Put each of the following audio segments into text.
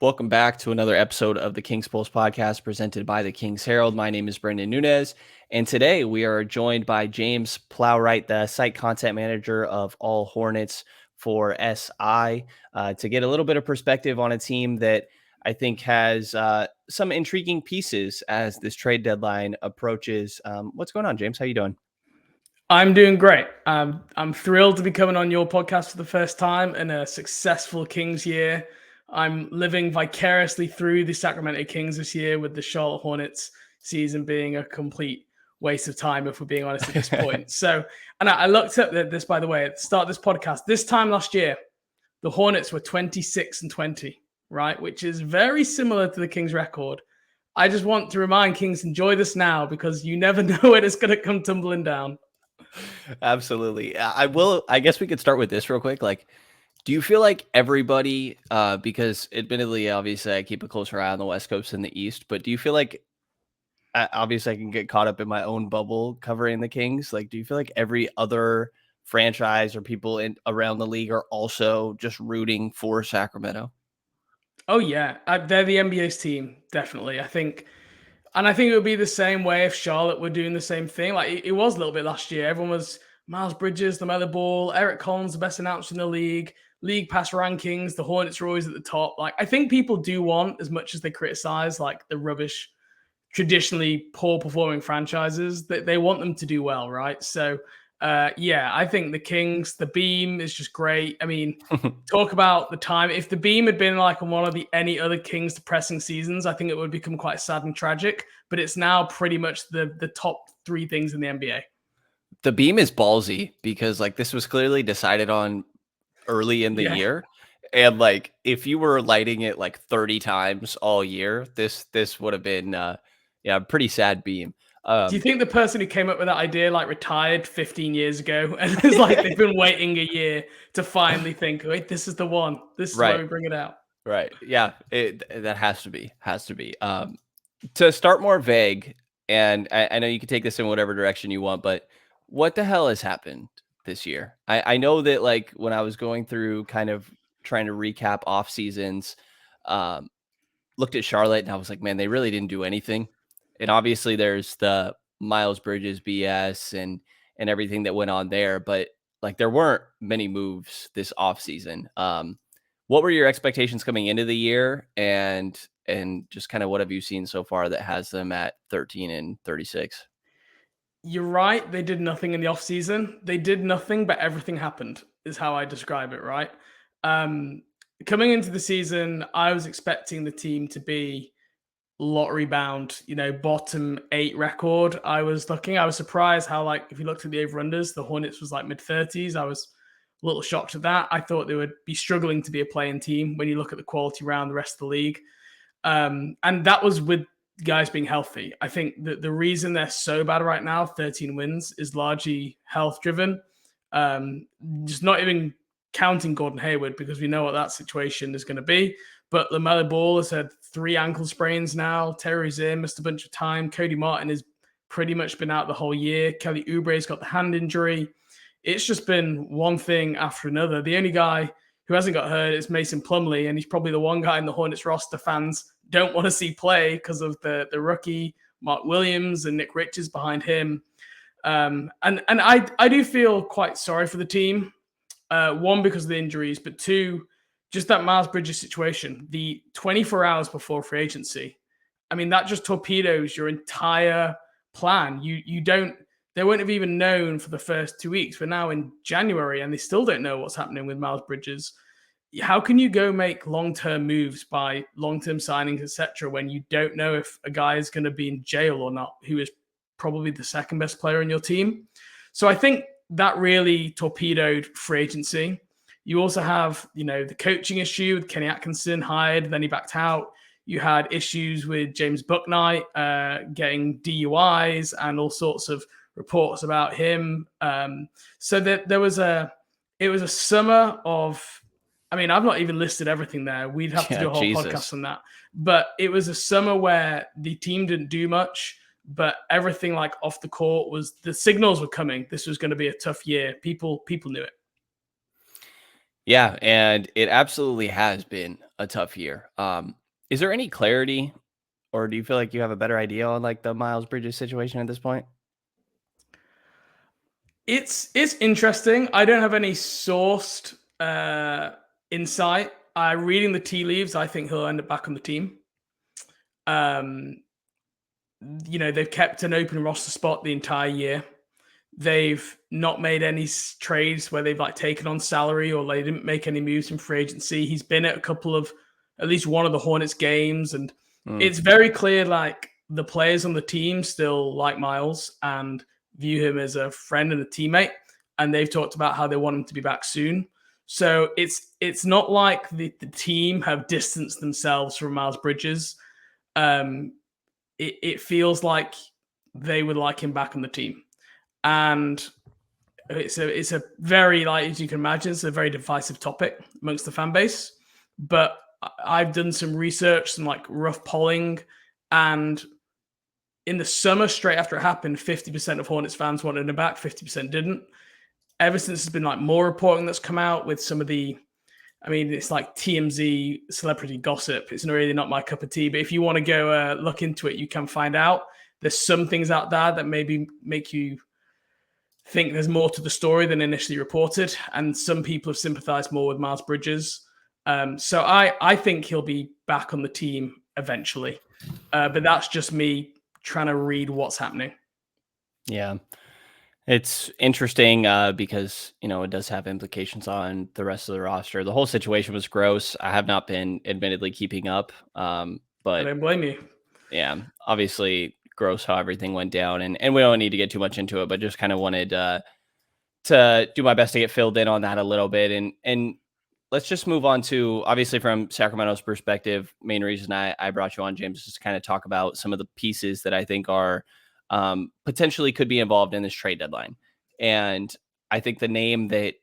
Welcome back to another episode of the King's Pulse podcast presented by the King's Herald. My name is Brendan Nunez, and today we are joined by James Plowright, the site content manager of All Hornets for SI, to get a little bit of perspective on a team that I think has some intriguing pieces as this trade deadline approaches. What's going on, James? How you doing? I'm doing great. I'm thrilled to be coming on your podcast for the first time in a successful Kings year. I'm living vicariously through the Sacramento Kings this year, with the Charlotte Hornets season being a complete waste of time, if we're being honest at this point. So, and I looked up this, by the way, at the start of this podcast. This time last year, the Hornets were 26-20, right? Which is very similar to the Kings record. I just want to remind Kings, enjoy this now, because you never know when it's going to come tumbling down. Absolutely. I guess we could start with this real quick. Do you feel like everybody, because admittedly, obviously, I keep a closer eye on the West Coast and the East, but do you feel like, obviously, I can get caught up in my own bubble covering the Kings? Do you feel like every other franchise or people around the league are also just rooting for Sacramento? Oh, yeah. They're the NBA's team, definitely. I think it would be the same way if Charlotte were doing the same thing. It was a little bit last year. Everyone was Miles Bridges, the Mother Ball, Eric Collins, the best announcer in the league pass rankings. The Hornets are always at the top. I think people do want, as much as they criticize the rubbish, traditionally poor performing franchises, that they want them to do well, right? So, yeah, I think the Kings, the Beam is just great. I mean, talk about the time. If the Beam had been on one of any other Kings depressing seasons, I think it would become quite sad and tragic. But it's now pretty much the top three things in the NBA. The Beam is ballsy because this was clearly decided on early in the year. And if you were lighting it 30 times all year, this would have been a pretty sad Beam. Do you think the person who came up with that idea retired 15 years ago, and it's they've been waiting a year to finally think, wait, this is the one. This is why we bring it out. Right. Yeah. That has to be. To start more vague, and I know you can take this in whatever direction you want, but what the hell has happened this year? I know that when I was going through kind of trying to recap off seasons, looked at Charlotte and I was like, man, they really didn't do anything. And obviously there's the Miles Bridges BS and everything that went on there, but there weren't many moves this offseason. What were your expectations coming into the year, and just kind of what have you seen so far that has them at 13-36? You're right. They did nothing in the offseason. They did nothing, but everything happened, is how I describe it, right? Coming into the season, I was expecting the team to be lottery bound, bottom 8 record. I was surprised how, if you looked at the over-unders, the Hornets was mid-30s. I was a little shocked at that. I thought they would be struggling to be a playing team when you look at the quality around the rest of the league. And that was with guys being healthy. I think that the reason they're so bad right now, 13 wins, is largely health driven. Just not even counting Gordon Hayward, because we know what that situation is going to be. But LaMelo Ball has had 3 ankle sprains now. Terry Rozier missed a bunch of time. Cody Martin has pretty much been out the whole year. Kelly Oubre's got the hand injury. It's just been one thing after another. The only guy who hasn't got hurt is Mason Plumlee, and he's probably the one guy in the Hornets roster fans don't want to see play because of the rookie Mark Williams and Nick Richards behind him. And I do feel quite sorry for the team. One, because of the injuries, but two, just that Miles Bridges situation. The 24 hours before free agency, I mean, that just torpedoes your entire plan. They won't have even known for the first 2 weeks. We're now in January and they still don't know what's happening with Miles Bridges. How can you go make long-term moves by long-term signings, etc., when you don't know if a guy is going to be in jail or not, who is probably the second best player in your team? So I think that really torpedoed free agency. You also have, the coaching issue with Kenny Atkinson hired, then he backed out. You had issues with James Bouknight getting DUIs and all sorts of reports about him. So that it was a summer of, I mean, I've not even listed everything there. We'd have to do a whole podcast on that. But it was a summer where the team didn't do much, but everything off the court the signals were coming. This was going to be a tough year. People knew it. Yeah, and it absolutely has been a tough year. Is there any clarity, or do you feel like you have a better idea on like the Miles Bridges situation at this point? It's interesting. I don't have any sourced insight. Reading the tea leaves, I think he'll end up back on the team. Um, they've kept an open roster spot the entire year. They've not made any trades where they've like taken on salary or they didn't make any moves in free agency. He's been at a couple of, at least one of the Hornets games, and Mm, it's very clear like the players on the team still like Miles and view him as a friend and a teammate, and they've talked about how they want him to be back soon. So it's not like the team have distanced themselves from Miles Bridges. Um, it feels like they would like him back on the team, and it's a very, like, as you can imagine, it's a very divisive topic amongst the fan base. But I've done some research, some like rough polling, and in the summer, straight after it happened, 50% of Hornets fans wanted him back, 50% didn't. Ever since there's been like more reporting that's come out with some of the, I mean, it's like TMZ celebrity gossip. It's really not my cup of tea, but if you want to go look into it, you can find out. There's some things out there that maybe make you think there's more to the story than initially reported, and some people have sympathized more with Miles Bridges. So I think he'll be back on the team eventually, but that's just me trying to read what's happening. yeah. It's interesting because it does have implications on the rest of the roster. The whole situation was gross. I have not been admittedly keeping up, I but don't blame you. yeah, obviously gross how everything went down, and we don't need to get too much into it, but just kind of wanted to do my best to get filled in on that a little bit, and let's just move on to, obviously, from Sacramento's perspective. Main reason I brought you on, James, is to kind of talk about some of the pieces that I think are potentially could be involved in this trade deadline. And I think the name that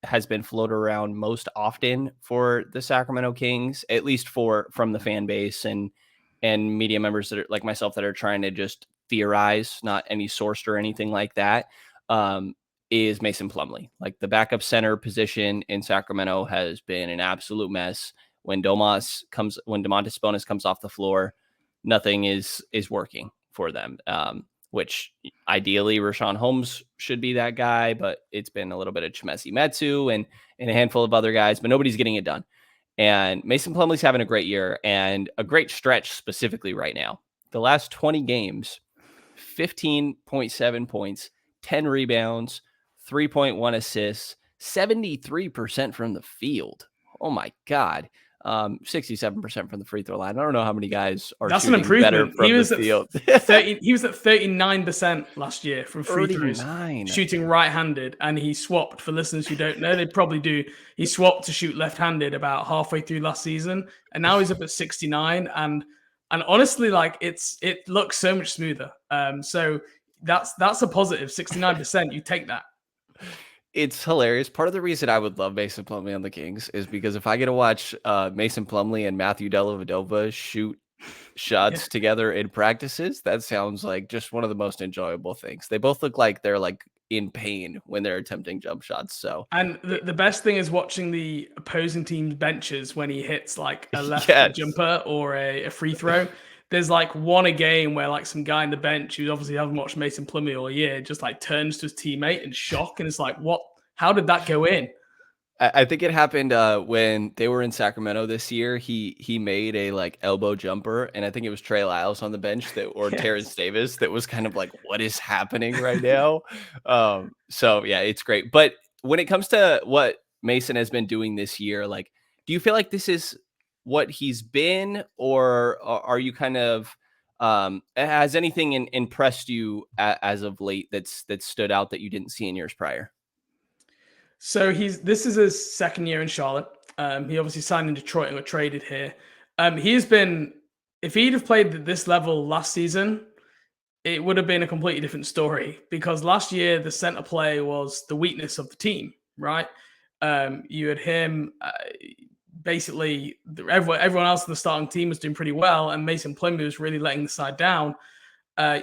has been floated around most often for the Sacramento Kings, at least from the fan base and media members that are like myself that are trying to just theorize, not any sourced or anything like that, um, is Mason Plumlee. Like the backup center position in Sacramento has been an absolute mess. When Domantas Sabonis comes off the floor, nothing is working for them. Which ideally Rashawn Holmes should be that guy, but it's been a little bit of Chimesi Metsu and a handful of other guys, but nobody's getting it done. And Mason Plumlee's having a great year and a great stretch specifically right now. The last 20 games, 15.7 points, 10 rebounds, 3.1 assists, 73% from the field. Oh my God. 67% from the free throw line. I don't know how many guys are That's an shooting better improvement. He from the was at field. 30. He was at 39% last year from free throws, 39. shooting right-handed, and he swapped. For listeners who don't know, they probably do. He swapped to shoot left-handed about halfway through last season, and now he's up at 69. And honestly, like it looks so much smoother. So that's a positive. 69%. You take that. It's hilarious. Part of the reason I would love Mason Plumlee on the Kings is because if I get to watch Mason Plumlee and Matthew Dellavedova shoot Yeah. shots together in practices, that sounds like just one of the most enjoyable things. They both look like they're like in pain when they're attempting jump shots. So And the best thing is watching the opposing team's benches when he hits like a left foot yes, jumper or a free throw. There's like one a game where like some guy in the bench who obviously hasn't watched Mason Plumlee all year just like turns to his teammate in shock and it's like, what? How did that go in? I think it happened when they were in Sacramento this year. He made a like elbow jumper, and I think it was Trey Lyles on the bench or Terrence Yes. Davis that was kind of like, "What is happening right now?" So yeah, it's great. But when it comes to what Mason has been doing this year, like, do you feel like this is what he's been, or are you kind of has anything impressed you as of late that stood out that you didn't see in years prior? So this is his second year in Charlotte. He obviously signed in Detroit and got traded here. He has been, if he'd have played at this level last season, it would have been a completely different story because last year the center play was the weakness of the team, right? You had him basically everyone else in the starting team was doing pretty well, and Mason Plumlee was really letting the side down.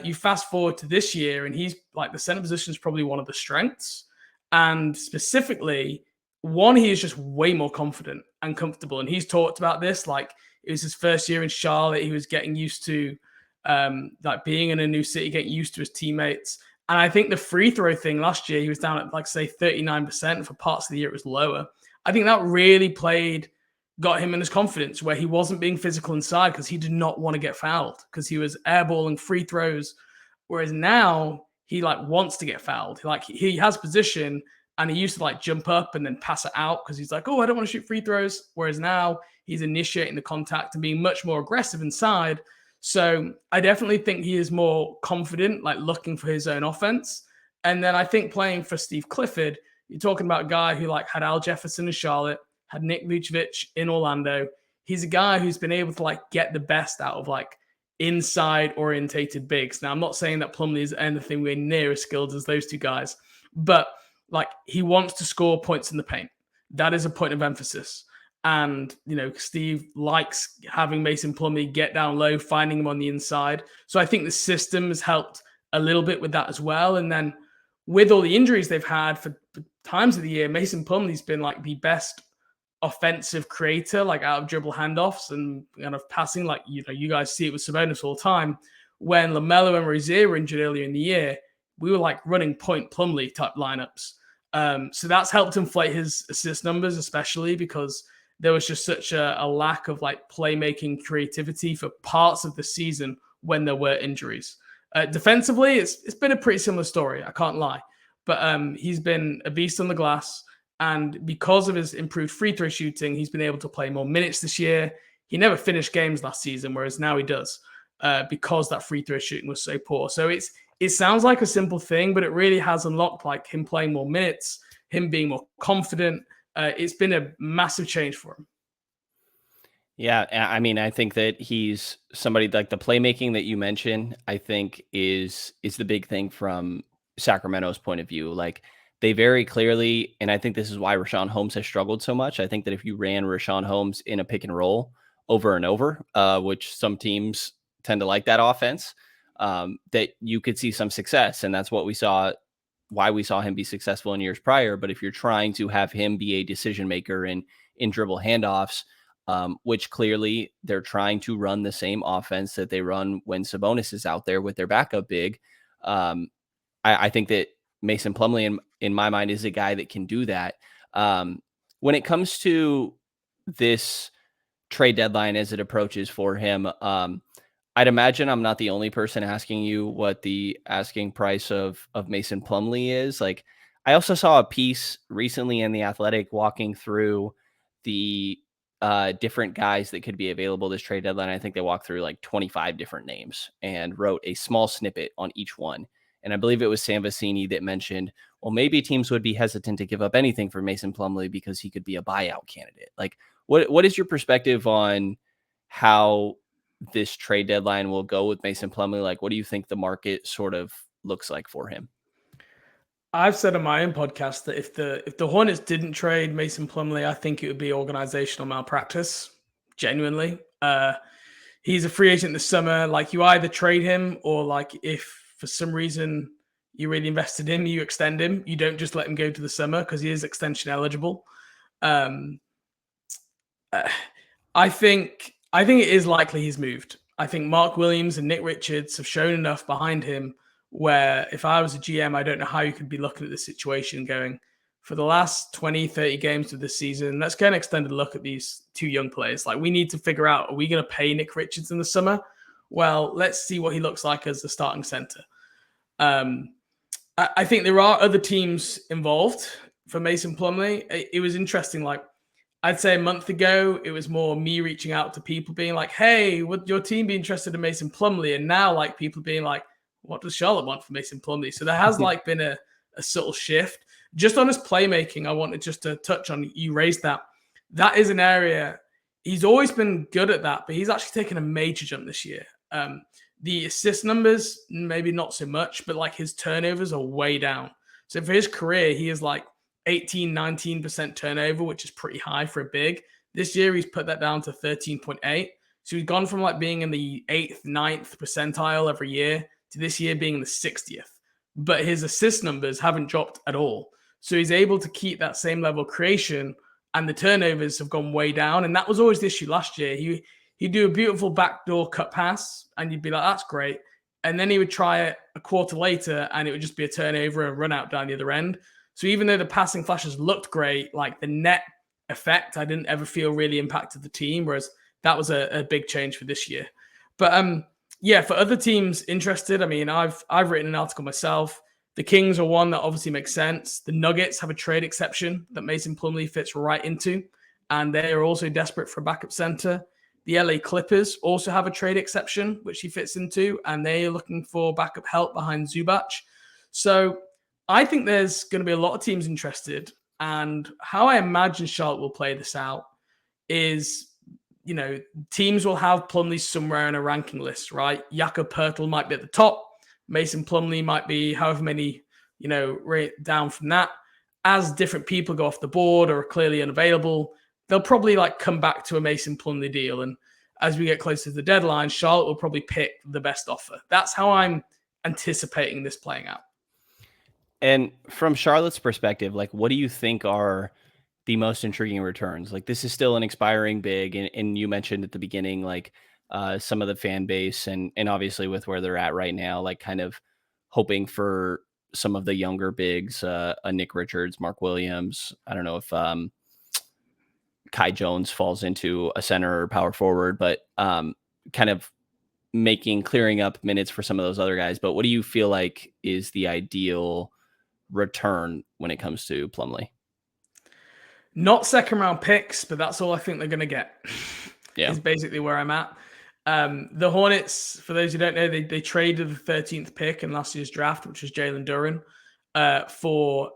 You fast forward to this year, and he's like the center position is probably one of the strengths, and specifically one, he is just way more confident and comfortable. And he's talked about this. Like, it was his first year in Charlotte. He was getting used to like being in a new city, getting used to his teammates. And I think the free throw thing last year, he was down at like, say, 39%. For parts of the year, it was lower. I think that really got him in his confidence, where he wasn't being physical inside because he did not want to get fouled, because he was airballing free throws. Whereas now he like wants to get fouled. Like, he has position, and he used to like jump up and then pass it out because he's like, oh, I don't want to shoot free throws. Whereas now he's initiating the contact and being much more aggressive inside. So I definitely think he is more confident, like looking for his own offense. And then I think playing for Steve Clifford, you're talking about a guy who like had Al Jefferson in Charlotte, had Nick Vucevic in Orlando. He's a guy who's been able to like get the best out of like inside orientated bigs. Now, I'm not saying that Plumlee is anything near as skilled as those two guys, but like, he wants to score points in the paint. That is a point of emphasis. And, Steve likes having Mason Plumlee get down low, finding him on the inside. So I think the system has helped a little bit with that as well. And then with all the injuries they've had for times of the year, Mason Plumlee's been like the best offensive creator, like out of dribble handoffs and kind of passing. Like, you guys see it with Sabonis all the time. When LaMelo and Rozier were injured earlier in the year, we were like running point Plumlee type lineups. So that's helped inflate his assist numbers, especially because there was just such a lack of like playmaking creativity for parts of the season when there were injuries. Defensively, it's been a pretty similar story, I can't lie. But he's been a beast on the glass. And because of his improved free throw shooting, he's been able to play more minutes this year. He never finished games last season, whereas now he does, because that free throw shooting was so poor. So it sounds like a simple thing, but it really has unlocked like him playing more minutes, him being more confident. It's been a massive change for him. Yeah, I mean, I think that he's somebody like the playmaking that you mentioned, I think is the big thing from Sacramento's point of view. Like, they very clearly, and I think this is why Rashawn Holmes has struggled so much. I think that if you ran Rashawn Holmes in a pick and roll over and over, which some teams tend to like that offense, that you could see some success. And that's what we saw, why we saw him be successful in years prior. But if you're trying to have him be a decision maker in dribble handoffs, which clearly they're trying to run the same offense that they run when Sabonis is out there with their backup big. I think that Mason Plumlee, in my mind, is a guy that can do that. When it comes to this trade deadline as it approaches for him, I'd imagine I'm not the only person asking you what the asking price of Mason Plumlee is. Like, I also saw a piece recently in The Athletic walking through the different guys that could be available this trade deadline. I think they walked through like 25 different names and wrote a small snippet on each one. And I believe it was Sam Vecini that mentioned, well, maybe teams would be hesitant to give up anything for Mason Plumlee because he could be a buyout candidate. Like, what is your perspective on how this trade deadline will go with Mason Plumlee? Like, what do you think the market sort of looks like for him? I've said on my own podcast that if the Hornets didn't trade Mason Plumlee, I think it would be organizational malpractice. Genuinely, he's a free agent this summer. Like, you either trade him, or like, if for some reason you really invested in him, you extend him. You don't just let him go to the summer because he is extension eligible. I think it is likely he's moved. I think Mark Williams and Nick Richards have shown enough behind him where if I was a GM, I don't know how you could be looking at the situation going, for the last 20, 30 games of the season, let's get an extended look at these two young players. Like, we need to figure out, are we going to pay Nick Richards in the summer? Well, let's see what he looks like as the starting center. I think there are other teams involved for Mason Plumlee. It was interesting. Like, I'd say a month ago, it was more me reaching out to people being like, hey, would your team be interested in Mason Plumlee? And now, like, people being like, what does Charlotte want for Mason Plumlee? So there has like been a subtle shift. Just on his playmaking, I wanted just to touch on, you raised that. That is an area, he's always been good at that, but he's actually taken a major jump this year. The assist numbers, maybe not so much, but like his turnovers are way down. So for his career, he is like 18, 19% turnover, which is pretty high for a big. This year, he's put that down to 13.8. So he's gone from like being in the 8th, 9th percentile every year to this year being in the 60th. But his assist numbers haven't dropped at all. So he's able to keep that same level of creation, and the turnovers have gone way down. And that was always the issue last year. He'd do a beautiful backdoor cut pass, and you'd be like, that's great. And then he would try it a quarter later, and it would just be a turnover, a run out down the other end. So even though the passing flashes looked great, like the net effect, I didn't ever feel really impacted the team, whereas that was a big change for this year. But yeah, for other teams interested, I mean, I've written an article myself. The Kings are one that obviously makes sense. The Nuggets have a trade exception that Mason Plumlee fits right into, and they are also desperate for a backup center. The LA Clippers also have a trade exception, which he fits into, and they are looking for backup help behind Zubac. So I think there's going to be a lot of teams interested. And how I imagine Charlotte will play this out is, teams will have Plumlee somewhere in a ranking list, right? Jakob Poeltl might be at the top. Mason Plumlee might be however many, right down from that. As different people go off the board or are clearly unavailable, they'll probably come back to a Mason Plumlee deal. And as we get closer to the deadline, Charlotte will probably pick the best offer. That's how I'm anticipating this playing out. And from Charlotte's perspective, what do you think are the most intriguing returns? This is still an expiring big, and you mentioned at the beginning, some of the fan base and obviously with where they're at right now, kind of hoping for some of the younger bigs, a Nick Richards, Mark Williams. I don't know if Kai Jones falls into a center or power forward, but kind of clearing up minutes for some of those other guys. But what do you feel like is the ideal return when it comes to Plumlee? Not second round picks, but that's all I think they're going to get. Yeah, is basically where I'm at. The Hornets, for those who don't know, they traded the 13th pick in last year's draft, which was Jalen Duren, for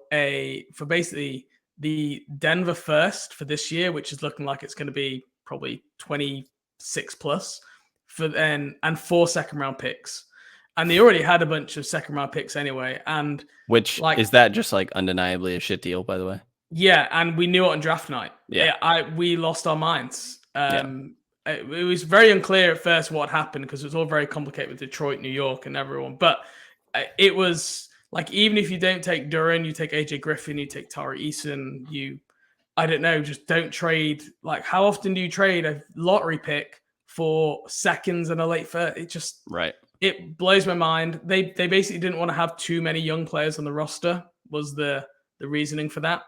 basically the Denver first for this year, which is looking like it's going to be probably 26 plus and 4 second round picks. And they already had a bunch of second round picks anyway. And which is that just undeniably a shit deal, by the way? Yeah, and we knew it on draft night. We lost our minds. It was very unclear at first what happened because it was all very complicated with Detroit, New York, and everyone. But it was even if you don't take Duren, you take AJ Griffin, you take Tari Eason, I don't know, just don't trade. How often do you trade a lottery pick for seconds and a late first? It just it blows my mind. They basically didn't want to have too many young players on the roster. Was the reasoning for that?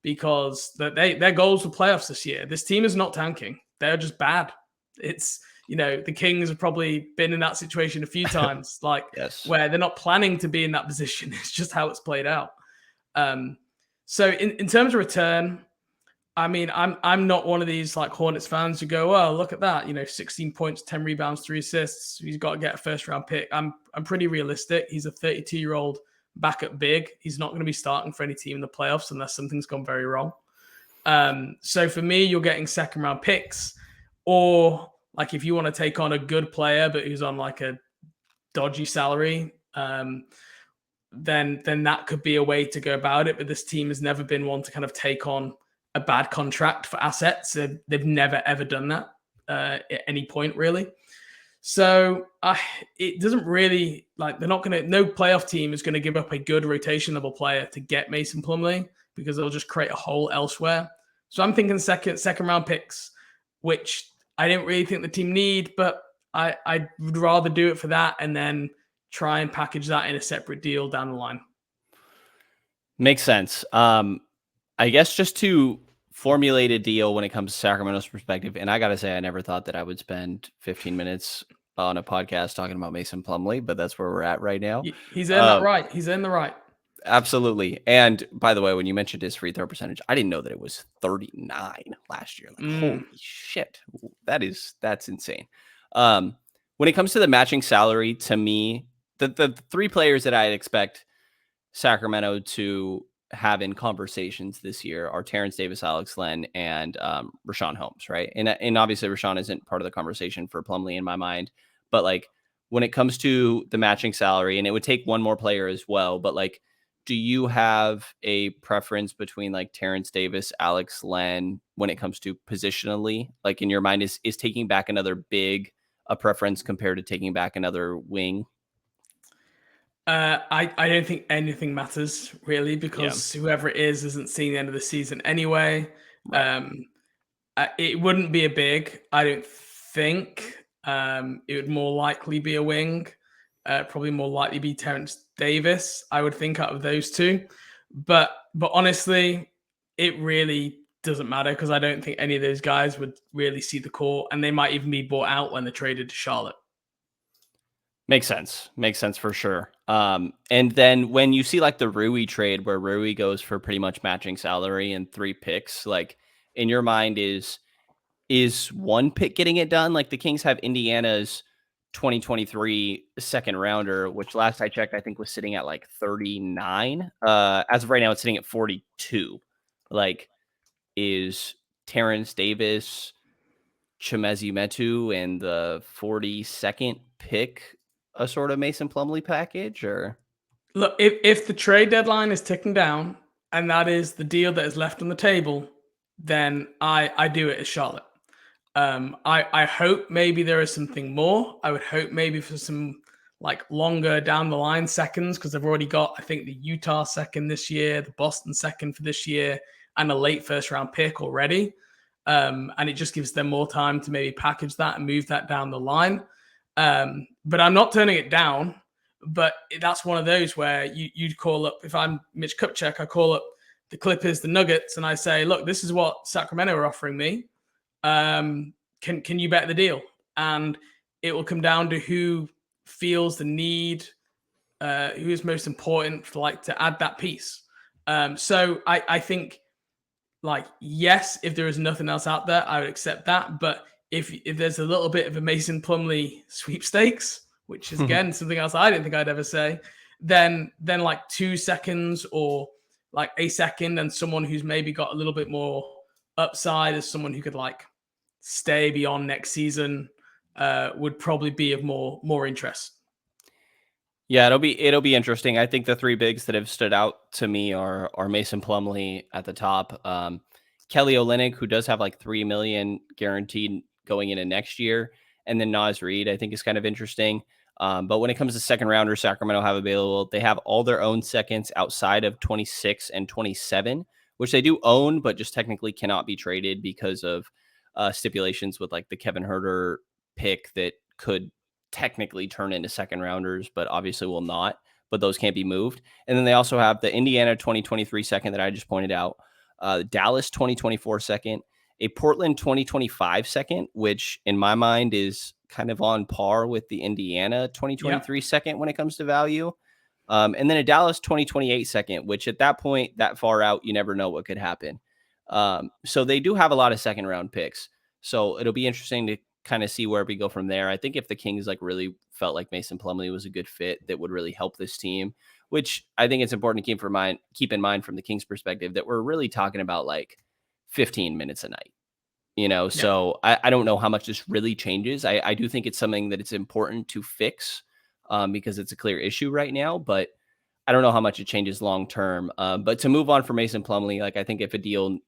Because their goals were playoffs this year. This team is not tanking. They're just bad. It's, the Kings have probably been in that situation a few times, yes, where they're not planning to be in that position. It's just how it's played out. So in terms of return, I mean, I'm not one of these Hornets fans who go, oh, look at that, 16 points, 10 rebounds, 3 assists. He's got to get a first round pick. I'm pretty realistic. He's a 32-year-old backup big. He's not going to be starting for any team in the playoffs unless something's gone very wrong. So for me, you're getting second round picks, or if you want to take on a good player but who's on a dodgy salary, then that could be a way to go about it. But this team has never been one to kind of take on a bad contract for assets. They've never ever done that at any point really. So it doesn't really they're not going to. No playoff team is going to give up a good rotation level player to get Mason Plumlee because they'll just create a hole elsewhere. So I'm thinking second round picks, which I didn't really think the team need, but I'd rather do it for that and then try and package that in a separate deal down the line. Makes sense. I guess just to formulate a deal when it comes to Sacramento's perspective, and I got to say, I never thought that I would spend 15 minutes on a podcast talking about Mason Plumlee, but that's where we're at right now. He's in that right. He's in the right. Absolutely. And by the way, when you mentioned his free throw percentage, I didn't know that it was 39 last year. Holy shit. That's insane. When it comes to the matching salary, to me, the 3 players that I'd expect Sacramento to have in conversations this year are Terrence Davis, Alex Len, and Richaun Holmes, right? And obviously Richaun isn't part of the conversation for Plumlee in my mind, but when it comes to the matching salary, and it would take one more player as well, but do you have a preference between Terrence Davis, Alex Len when it comes to positionally? In your mind, is taking back another big a preference compared to taking back another wing? I don't think anything matters really Yeah, because whoever it is isn't seeing the end of the season anyway. right. Um, it wouldn't be a big. I don't think. It would more likely be a wing. Probably more likely be Terrence Davis. I would think out of those two, but honestly, it really doesn't matter because I don't think any of those guys would really see the court, and they might even be bought out when they're traded to Charlotte. Makes sense. Makes sense for sure. And then when you see like the Rui trade where Rui goes for pretty much matching salary and 3 picks, like in your mind is one pick getting it done? Like the Kings have Indiana's 2023 second rounder, which last I checked, I think was sitting at like 39. As of right now, it's sitting at 42. Like, is Terrence Davis, Chimezi Metu, and the 42nd pick a sort of Mason Plumlee package, or Look, if the trade deadline is ticking down and that is the deal that is left on the table, then I do it as Charlotte. I hope maybe there is something more. I would hope maybe for some like longer down the line seconds because they've already got I think the Utah second this year, the Boston second for this year, and a late first round pick already. And it just gives them more time to maybe package that and move that down the line. But I'm not turning it down. But that's one of those where you'd call up, if I'm Mitch Kupchak, I call up the Clippers, the Nuggets, and I say, look, this is what Sacramento are offering me. Can you bet the deal? And it will come down to who feels the need, who is most important for like to add that piece. So I think like yes, if there is nothing else out there, I would accept that. But if there's a little bit of a Mason Plumlee sweepstakes, which is again something else I didn't think I'd ever say, then like 2 seconds or like a second and someone who's maybe got a little bit more upside as someone who could like stay beyond next season would probably be of more interest. yeah, it'll be interesting. I think the 3 bigs that have stood out to me are Mason Plumlee at the top, Kelly Olynyk, who does have like 3 million guaranteed going into next year, and then Naz Reid, I think is kind of interesting. But when it comes to second rounders, Sacramento have available, they have all their own seconds outside of 26 and 27, which they do own, but just technically cannot be traded because of stipulations with like the Kevin Herter pick that could technically turn into second rounders, but obviously will not. But those can't be moved. And then they also have the Indiana 2023 second that I just pointed out, Dallas 2024 second, a Portland 2025 second, which in my mind is kind of on par with the Indiana Yeah. 2023 second when it comes to value. And then a Dallas 2028 second, which at that point, that far out, you never know what could happen. So they do have a lot of second round picks. So it'll be interesting to kind of see where we go from there. I think if the Kings like really felt like Mason Plumlee was a good fit that would really help this team, which I think it's important to keep in mind from the Kings perspective that we're really talking about like 15 minutes a night. Yeah. So I don't know how much this really changes. I do think it's something that it's important to fix because it's a clear issue right now, but I don't know how much it changes long term. But to move on for Mason Plumlee, like I think if a deal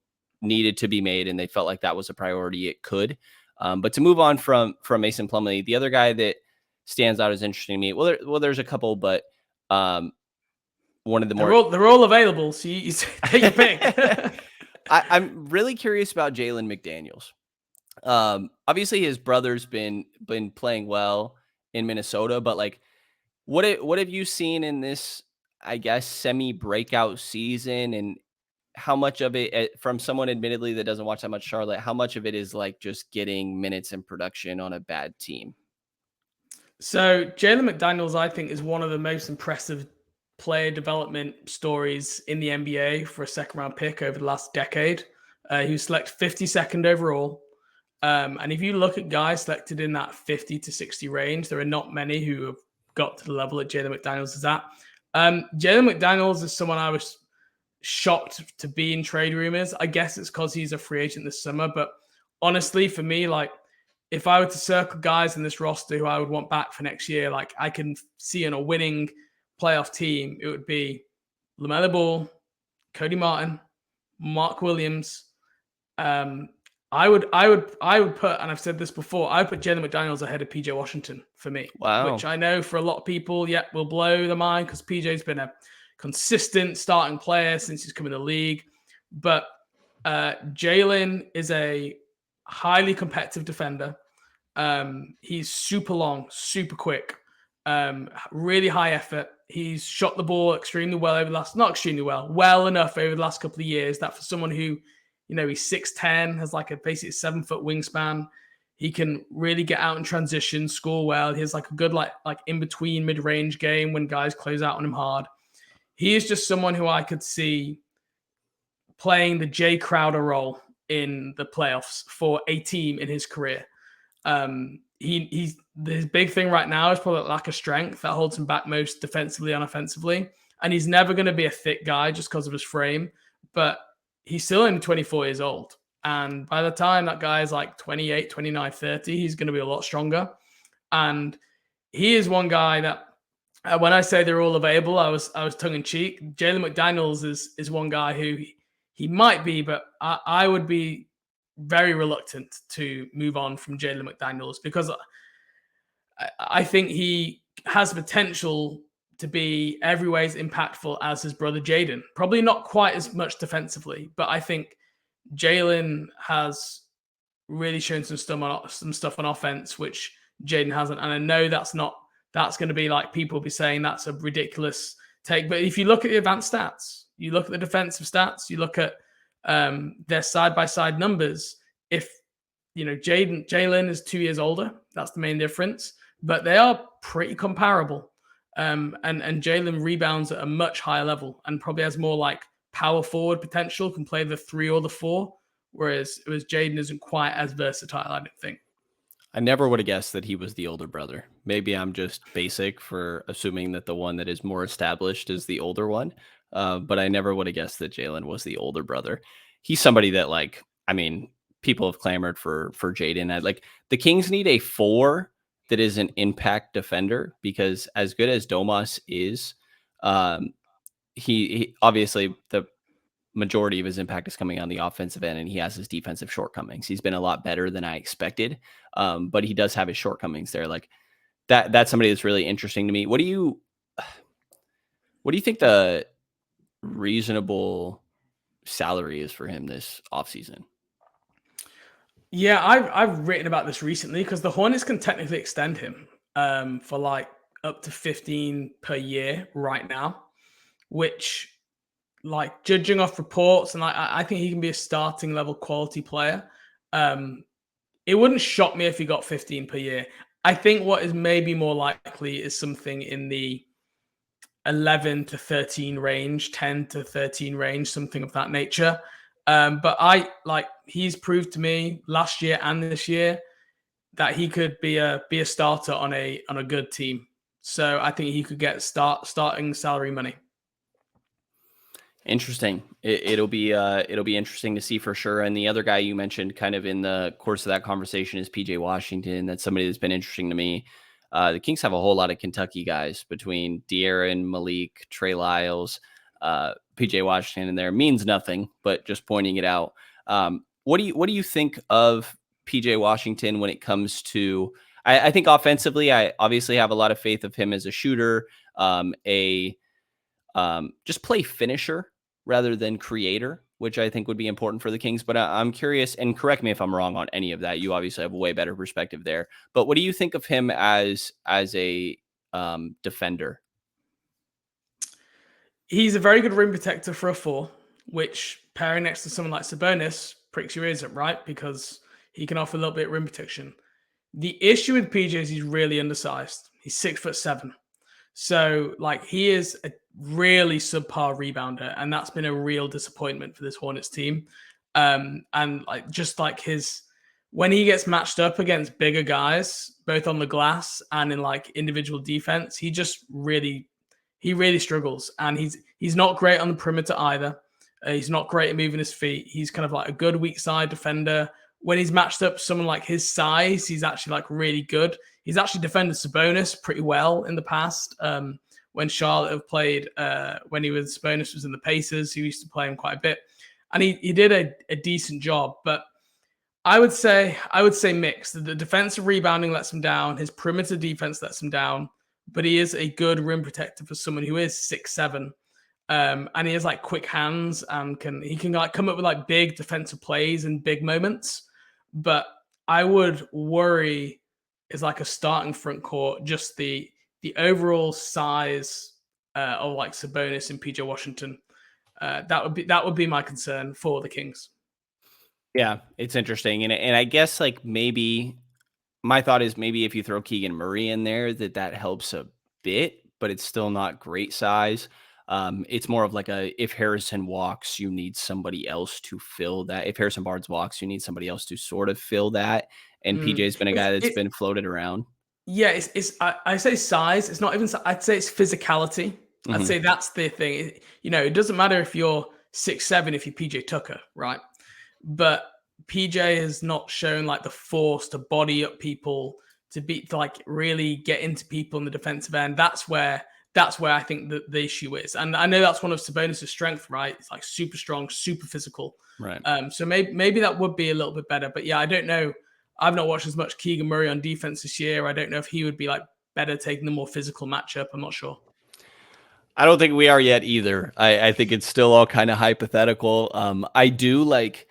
needed to be made and they felt like that was a priority, it could. But to move on from Mason Plumlee, the other guy that stands out as interesting to me, there's a couple, but one of the more They're all available, so you take your pick. I'm really curious about Jalen McDaniels. Obviously his brother's been playing well in Minnesota, but like what have you seen in this, I guess, semi breakout season, and how much of it from someone admittedly that doesn't watch that much Charlotte, how much of it is like just getting minutes and production on a bad team? So Jalen McDaniels, I think, is one of the most impressive player development stories in the NBA for a second round pick over the last decade. He was selected 52nd overall. And if you look at guys selected in that 50 to 60 range, there are not many who have got to the level that Jalen McDaniels is at. Jalen McDaniels is someone I was shocked to be in trade rumors. I guess it's because he's a free agent this summer. But honestly, for me, like if I were to circle guys in this roster who I would want back for next year, like I can see in a winning playoff team, it would be LaMelo Ball, Cody Martin, Mark Williams, um, I would put, and I've said this before, I would put Jalen McDaniels ahead of PJ Washington for me, which Wow. I know for a lot of people, will blow the mind because PJ's been a consistent starting player since he's come in the league. But Jalen is a highly competitive defender. He's super long, super quick, really high effort. He's shot the ball extremely well over the last, not extremely well, well enough over the last couple of years that for someone who, he's 6'10", has like a basically 7-foot wingspan. He can really get out in transition, score well. He has like a good like in between mid range game when guys close out on him hard. He is just someone who I could see playing the Jay Crowder role in the playoffs for a team in his career. He's his big thing right now is probably lack of strength that holds him back most defensively and offensively. And he's never going to be a thick guy just because of his frame, but he's still only 24 years old. And by the time that guy is like 28, 29, 30, he's going to be a lot stronger. And he is one guy that when I say they're all available, I was tongue in cheek. Jalen McDaniels is one guy who he might be, but I would be very reluctant to move on from Jalen McDaniels because I think he has potential to be every way as impactful as his brother Jaden. Probably not quite as much defensively, but I think Jalen has really shown some stuff on offense, which Jaden hasn't. And I know that's going to be like people will be saying that's a ridiculous take. But if you look at the advanced stats, you look at the defensive stats, you look at their side-by-side numbers. If Jalen is 2 years older, that's the main difference. But they are pretty comparable. And Jalen rebounds at a much higher level and probably has more like power forward potential, can play the 3 or the 4, whereas Jaden isn't quite as versatile, I don't think. I never would have guessed that he was the older brother. Maybe I'm just basic for assuming that the one that is more established is the older one. But I never would have guessed that Jalen was the older brother. He's somebody that, like, I mean, people have clamored for Jaden. Like, the Kings need a 4 that is an impact defender because as good as Domas is, he obviously the majority of his impact is coming on the offensive end, and he has his defensive shortcomings. He's been a lot better than I expected, but he does have his shortcomings there. Like that's somebody that's really interesting to me. What do you think the reasonable salary is for him this offseason? Yeah, I've written about this recently because the Hornets can technically extend him for like up to 15 per year right now, which, like, judging off reports, and I think he can be a starting level quality player. It wouldn't shock me if he got 15 per year. I think what is maybe more likely is something in the 11 to 13 range, 10 to 13 range, something of that nature. But he's proved to me last year and this year that he could be a starter on a good team. So I think he could get starting salary money. Interesting. It'll be interesting to see for sure. And the other guy you mentioned kind of in the course of that conversation is PJ Washington. That's somebody that's been interesting to me. The Kings have a whole lot of Kentucky guys between De'Aaron, Malik, Trey Lyles, PJ Washington in there. Means nothing, but just pointing it out. What do you think of PJ Washington when it comes to? I think offensively, I obviously have a lot of faith of him as a shooter, just play finisher rather than creator, which I think would be important for the Kings. But I'm curious, and correct me if I'm wrong on any of that. You obviously have a way better perspective there. But what do you think of him as a defender? He's a very good rim protector for a 4, which pairing next to someone like Sabonis pricks your ears up, right? Because he can offer a little bit of rim protection. The issue with PJ is he's really undersized. He's 6'7". So, like, he is a really subpar rebounder, and that's been a real disappointment for this Hornets team. And when he gets matched up against bigger guys, both on the glass and in like individual defense, he really struggles. And he's not great on the perimeter either. He's not great at moving his feet. He's kind of like a good weak side defender. When he's matched up someone like his size, he's actually like really good. He's actually defended Sabonis pretty well in the past. When Charlotte have played, when Sabonis was in the Pacers, he used to play him quite a bit. And he did a decent job. But I would say mixed. The defensive rebounding lets him down. His perimeter defense lets him down. But he is a good rim protector for someone who is 6'7". And he has like quick hands and he can like come up with like big defensive plays and big moments. But I would worry is like a starting front court, just the overall size of like Sabonis and PJ Washington. That would be my concern for the Kings. Yeah, it's interesting, and I guess like maybe my thought is maybe if you throw Keegan Murray in there, that helps a bit, but it's still not great size. It's more of like a if Harrison walks, you need somebody else to fill that. If Harrison Barnes walks, you need somebody else to sort of fill that. And Mm. PJ's been a guy that's been floated around. Yeah, I say size. It's not even. I'd say it's physicality. I'd Mhm. say that's the thing. It doesn't matter if you're 6'7" if you're PJ Tucker, right? But PJ has not shown like the force to body up people, to like really get into people in the defensive end. That's where I think the issue is. And I know that's one of Sabonis' strength, right? It's like super strong, super physical. Right. So maybe that would be a little bit better. But yeah, I don't know. I've not watched as much Keegan Murray on defense this year. I don't know if he would be like better taking the more physical matchup. I'm not sure. I don't think we are yet either. I think it's still all kind of hypothetical. I do like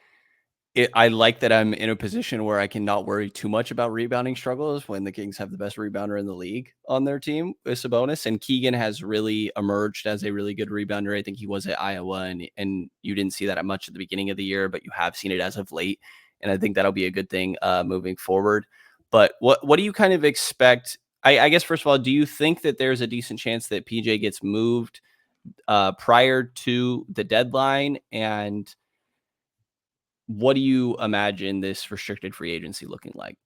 I like that I'm in a position where I can not worry too much about rebounding struggles when the Kings have the best rebounder in the league on their team with Sabonis. And Keegan has really emerged as a really good rebounder. I think he was at Iowa, and you didn't see that much at the beginning of the year, but you have seen it as of late. And I think that'll be a good thing moving forward. But what do you kind of expect? I guess, first of all, do you think that there's a decent chance that PJ gets moved prior to the deadline? And what do you imagine this restricted free agency looking like?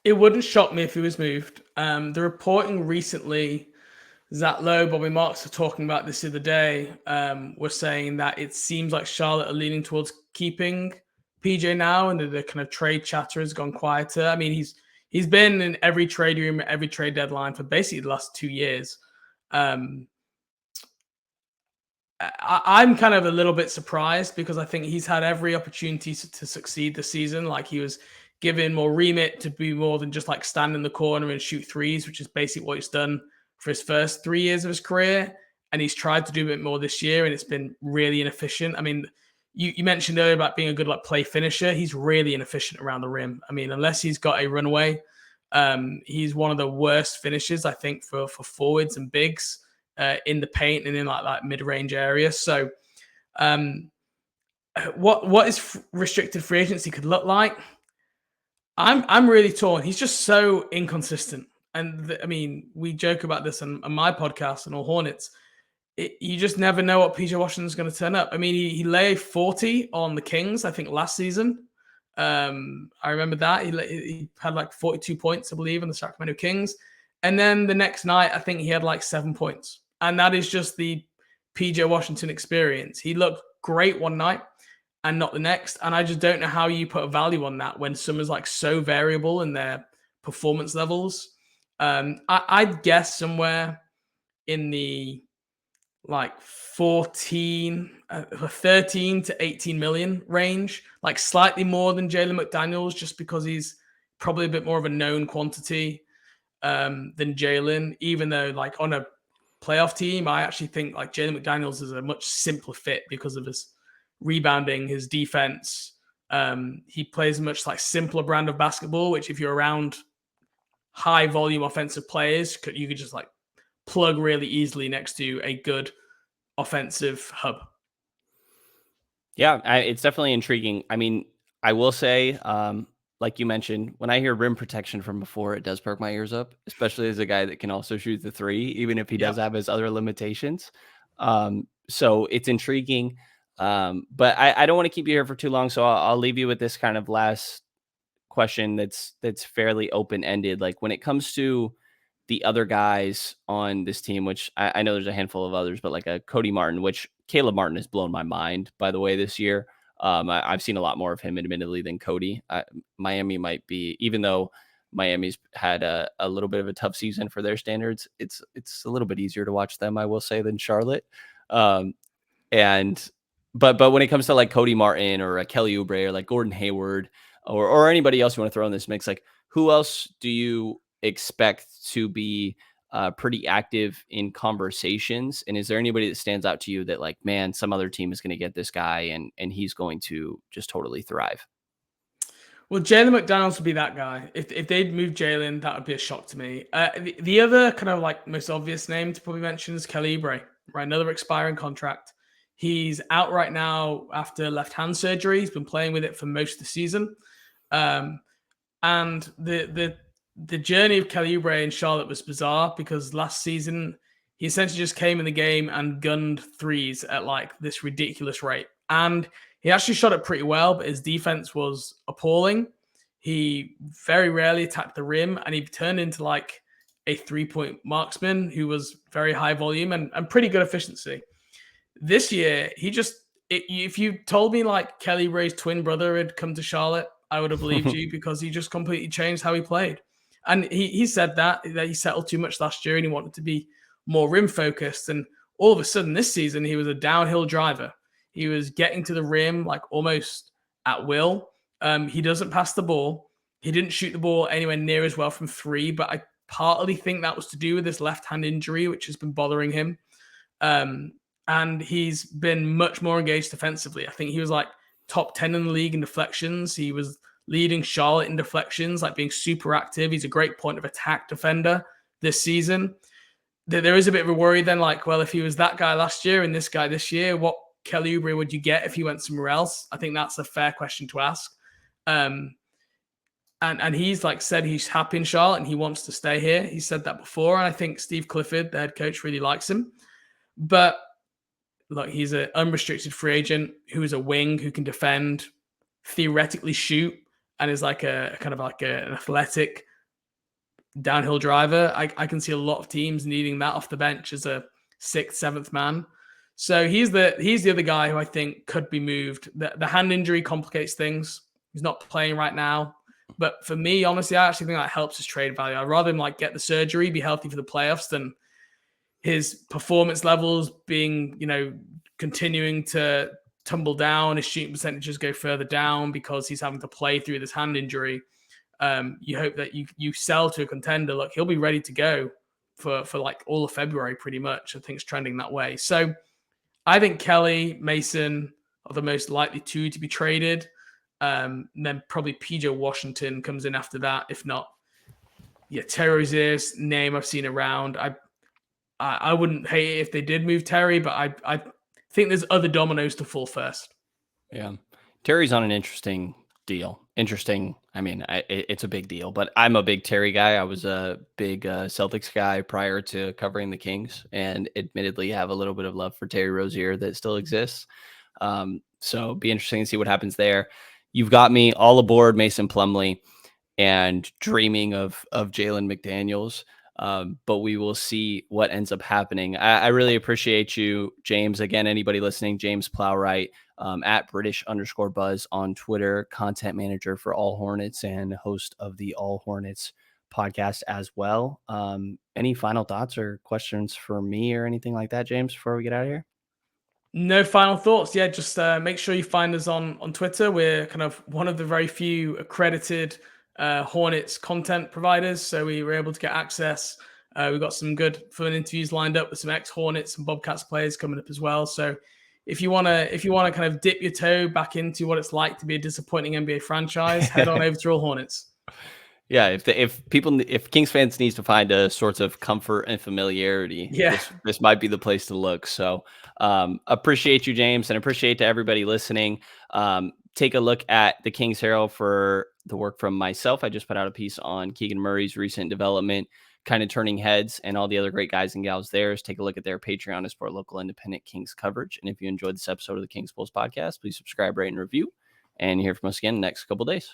It wouldn't shock me if he was moved. The reporting recently, Zach Lowe, Bobby Marks were talking about this the other day, were saying that it seems like Charlotte are leaning towards keeping PJ now, and the kind of trade chatter has gone quieter. I mean, he's been in every trade room, every trade deadline for basically the last 2 years. Um, I'm kind of a little bit surprised because I think he's had every opportunity to succeed this season. Like he was given more remit to be more than just like stand in the corner and shoot threes, which is basically what he's done for his first 3 years of his career. And he's tried to do a bit more this year, and it's been really inefficient. I mean, you mentioned earlier about being a good like play finisher. He's really inefficient around the rim. I mean, unless he's got a runaway, he's one of the worst finishes I think for forwards and bigs in the paint and in like that mid-range area. So, um, what is restricted free agency could look like? I'm really torn. He's just so inconsistent, and I mean, we joke about this on my podcast and All Hornets. You just never know what PJ Washington's going to turn up. I mean, he lay 40 on the Kings, I think, last season. I remember that he had like 42 points, I believe, on the Sacramento Kings, and then the next night, I think he had like 7 points, and that is just the PJ Washington experience. He looked great one night and not the next, and I just don't know how you put a value on that when someone's like so variable in their performance levels. I'd guess somewhere in the like 13 to 18 million range, like slightly more than Jalen McDaniels, just because he's probably a bit more of a known quantity than Jalen, even though like on a playoff team, I actually think like Jalen McDaniels is a much simpler fit because of his rebounding, his defense. He plays a much like simpler brand of basketball, which if you're around high volume offensive players, you could just like plug really easily next to a good offensive hub. Yeah, it's definitely intriguing. I mean, I will say, like you mentioned, when I hear rim protection from before, it does perk my ears up, especially as a guy that can also shoot the three, even if he Yeah. does have his other limitations. So it's intriguing. But I don't want to keep you here for too long, so I'll leave you with this kind of last question that's fairly open ended. Like when it comes to the other guys on this team, which I know there's a handful of others, but like a Cody Martin, which Caleb Martin has blown my mind, by the way, this year. I've seen a lot more of him, admittedly, than Cody. Miami might be, even though Miami's had a little bit of a tough season for their standards, it's a little bit easier to watch them, I will say, than Charlotte. Um, and but when it comes to like Cody Martin or Kelly Oubre or like Gordon Hayward, or anybody else you want to throw in this mix, like who else do you expect to be pretty active in conversations? And is there anybody that stands out to you that like, man, some other team is going to get this guy and he's going to just totally thrive? Well, Jalen McDaniels would be that guy. If they'd moved Jalen, that would be a shock to me. The other kind of like most obvious name to probably mention is Kelly Oubre, right? Another expiring contract. He's out right now after left hand surgery. He's been playing with it for most of the season. Um, and the journey of Kelly Oubre in Charlotte was bizarre because last season he essentially just came in the game and gunned threes at like this ridiculous rate. And he actually shot it pretty well, but his defense was appalling. He very rarely attacked the rim, and he turned into like a 3-point marksman who was very high volume and pretty good efficiency. This year, if you told me like Kelly Ray's twin brother had come to Charlotte, I would have believed you because he just completely changed how he played. And he said that he settled too much last year and he wanted to be more rim focused. And all of a sudden this season, he was a downhill driver. He was getting to the rim like almost at will. He doesn't pass the ball. He didn't shoot the ball anywhere near as well from three, but I partly think that was to do with his left hand injury, which has been bothering him. And he's been much more engaged defensively. I think he was like top 10 in the league in deflections. He was leading Charlotte in deflections, like being super active. He's a great point of attack defender this season. There is a bit of a worry then, like, well, if he was that guy last year and this guy this year, what Kelly Oubre would you get if he went somewhere else? I think that's a fair question to ask. And he's like said he's happy in Charlotte and he wants to stay here. He said that before. And I think Steve Clifford, the head coach, really likes him. But look, he's an unrestricted free agent who is a wing who can defend, theoretically shoot, and is like a kind of like an athletic downhill driver. I can see a lot of teams needing that off the bench as a 6th, 7th man. So he's the other guy who I think could be moved. The hand injury complicates things. He's not playing right now. But for me, honestly, I actually think that helps his trade value. I'd rather him like get the surgery, be healthy for the playoffs than his performance levels being, continuing to tumble down. His shooting percentages go further down because he's having to play through this hand injury. You hope that you sell to a contender. Look, he'll be ready to go for like all of February, pretty much. I think it's trending that way. So I think Kelly, Mason are the most likely two to be traded. And then probably PJ Washington comes in after that. If not, Terry Rozier's name I've seen around. I wouldn't hate it if they did move Terry, but I think there's other dominoes to fall first. Yeah. Terry's on an interesting deal. Interesting. I mean, it's a big deal, but I'm a big Terry guy. I was a big Celtics guy prior to covering the Kings and admittedly have a little bit of love for Terry Rozier that still exists. So be interesting to see what happens there. You've got me all aboard Mason Plumlee and dreaming of Jalen McDaniels. But we will see what ends up happening. I really appreciate you, James. Again, anybody listening, James Plowright, at British_Buzz on Twitter, content manager for All Hornets and host of the All Hornets podcast as well. Any final thoughts or questions for me or anything like that, James, before we get out of here? No final thoughts. Yeah, just make sure you find us on Twitter. We're kind of one of the very few accredited Hornets content providers, so we were able to get access. We've got some good fun interviews lined up with some ex-Hornets and Bobcats players coming up as well. So if you wanna kind of dip your toe back into what it's like to be a disappointing NBA franchise, head on over to All Hornets. Yeah, if Kings fans needs to find a sort of comfort and familiarity, this might be the place to look. So appreciate you, James, and appreciate to everybody listening. Take a look at the Kings Herald for the work from myself. I just put out a piece on Keegan Murray's recent development, kind of turning heads, and all the other great guys and gals there. Take a look at their Patreon to support local independent Kings coverage. And if you enjoyed this episode of the Kings Pulse podcast, please subscribe, rate, and review. And hear from us again in the next couple of days.